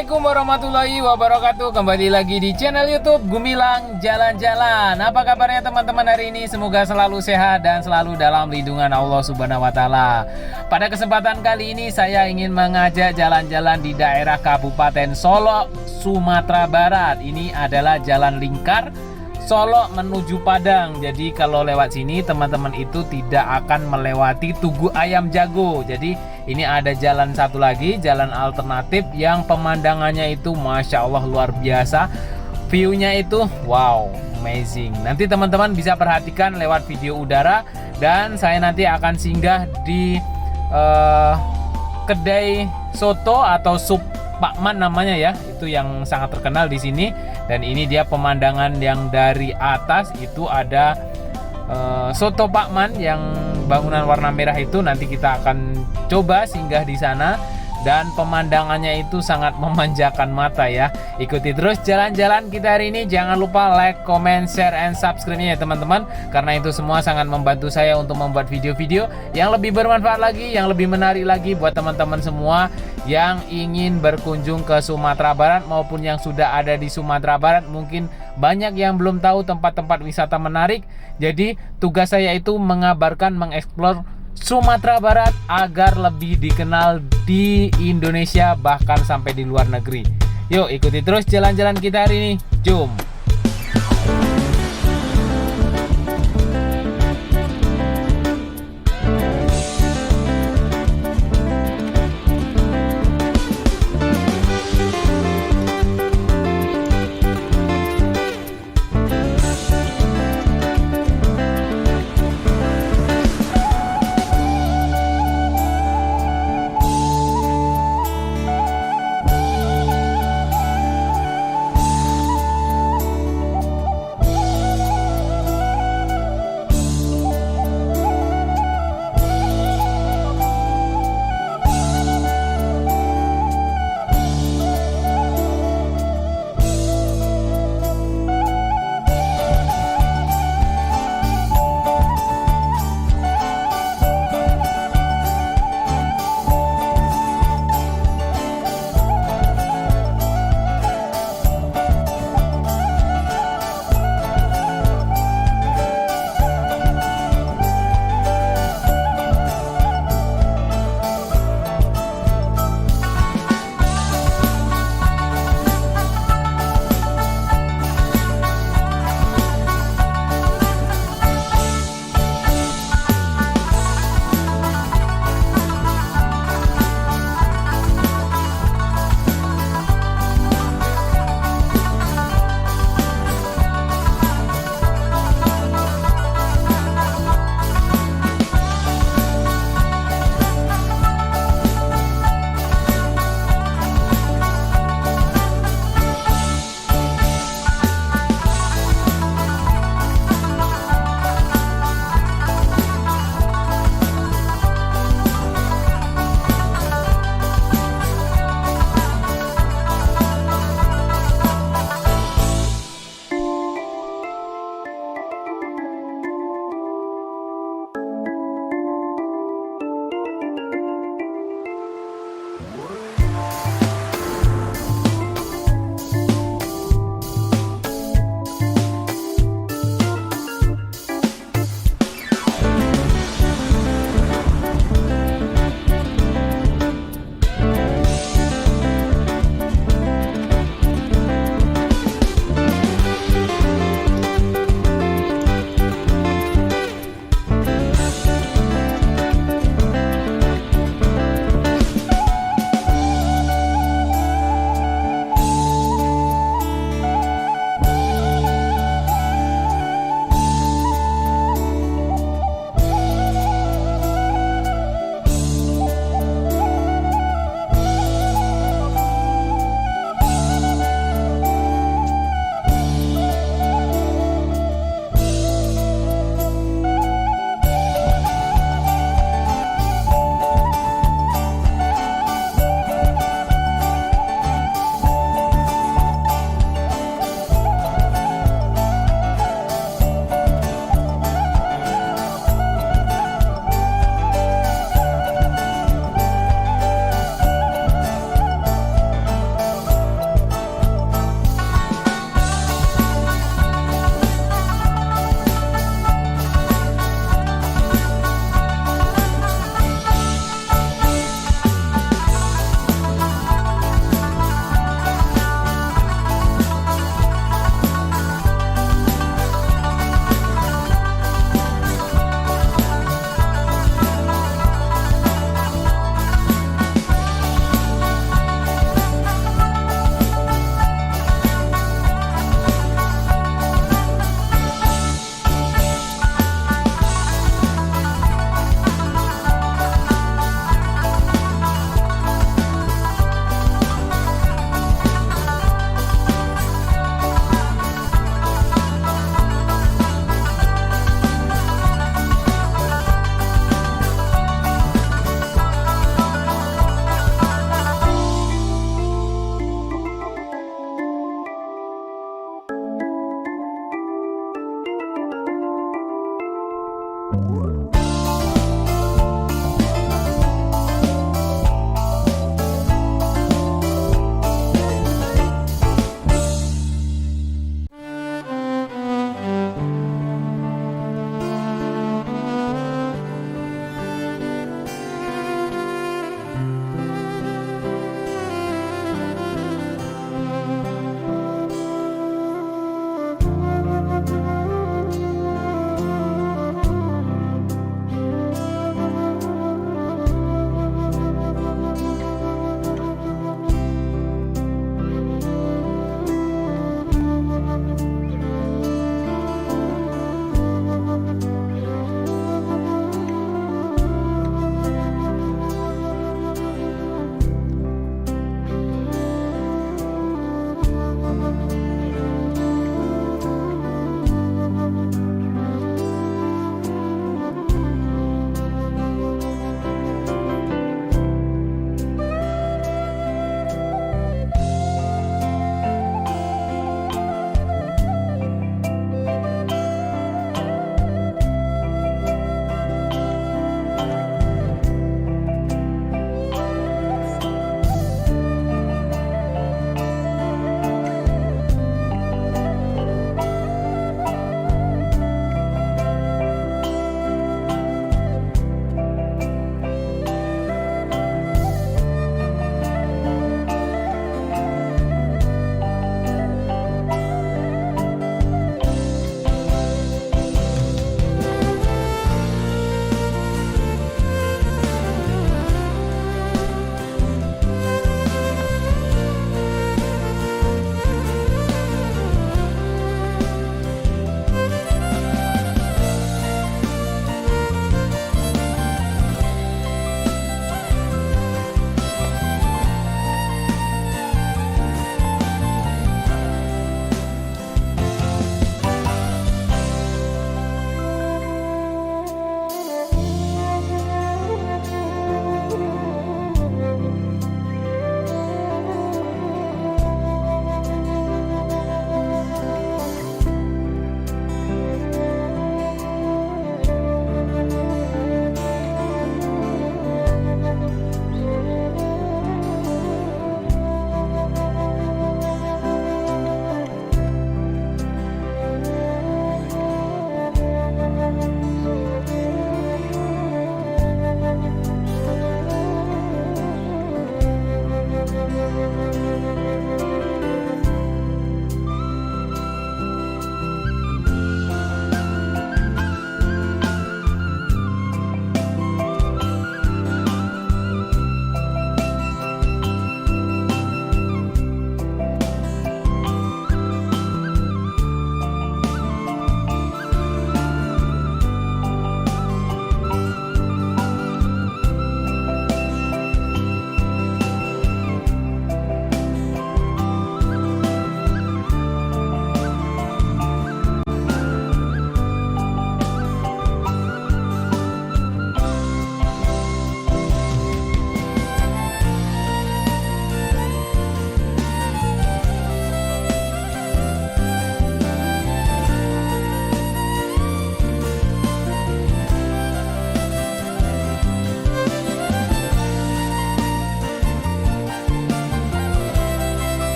Assalamualaikum warahmatullahi wabarakatuh. Kembali lagi di channel YouTube Gumilang Jalan-Jalan. Apa kabarnya teman-teman hari ini? Semoga selalu sehat dan selalu dalam lindungan Allah Subhanahu wa taala. Pada kesempatan kali ini saya ingin mengajak jalan-jalan di daerah Kabupaten Solok Sumatera Barat. Ini adalah jalan lingkar Solok menuju Padang. Jadi kalau lewat sini teman-teman itu tidak akan melewati Tugu Ayam Jago. Jadi ini ada jalan satu lagi, jalan alternatif yang pemandangannya itu Masya Allah luar biasa. View-nya itu wow, amazing. Nanti teman-teman bisa perhatikan lewat video udara. Dan saya nanti akan singgah di kedai soto atau sup Pak Man namanya ya, itu yang sangat terkenal di sini. Dan ini dia pemandangan yang dari atas itu ada soto Pak Man yang bangunan warna merah itu. Nanti kita akan coba singgah di sana dan pemandangannya itu sangat memanjakan mata ya. Ikuti terus jalan-jalan kita hari ini. Jangan lupa like, comment, share, and subscribe-nya ya teman-teman, karena itu semua sangat membantu saya untuk membuat video-video yang lebih bermanfaat lagi, yang lebih menarik lagi buat teman-teman semua yang ingin berkunjung ke Sumatera Barat maupun yang sudah ada di Sumatera Barat. Mungkin banyak yang belum tahu tempat-tempat wisata menarik. Jadi tugas saya itu mengabarkan, mengeksplor Sumatera Barat agar lebih dikenal di Indonesia bahkan sampai di luar negeri. Yuk ikuti terus jalan-jalan kita hari ini. Jom.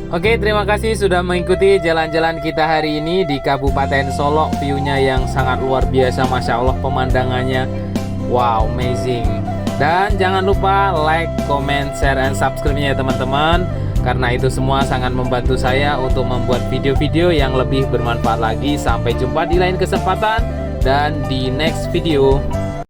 Oke, terima kasih sudah mengikuti jalan-jalan kita hari ini di Kabupaten Solok. View-nya yang sangat luar biasa, Masya Allah, pemandangannya. Wow, amazing. Dan jangan lupa like, comment, share, and subscribe-nya ya teman-teman, karena itu semua sangat membantu saya untuk membuat video-video yang lebih bermanfaat lagi. Sampai jumpa di lain kesempatan dan di next video.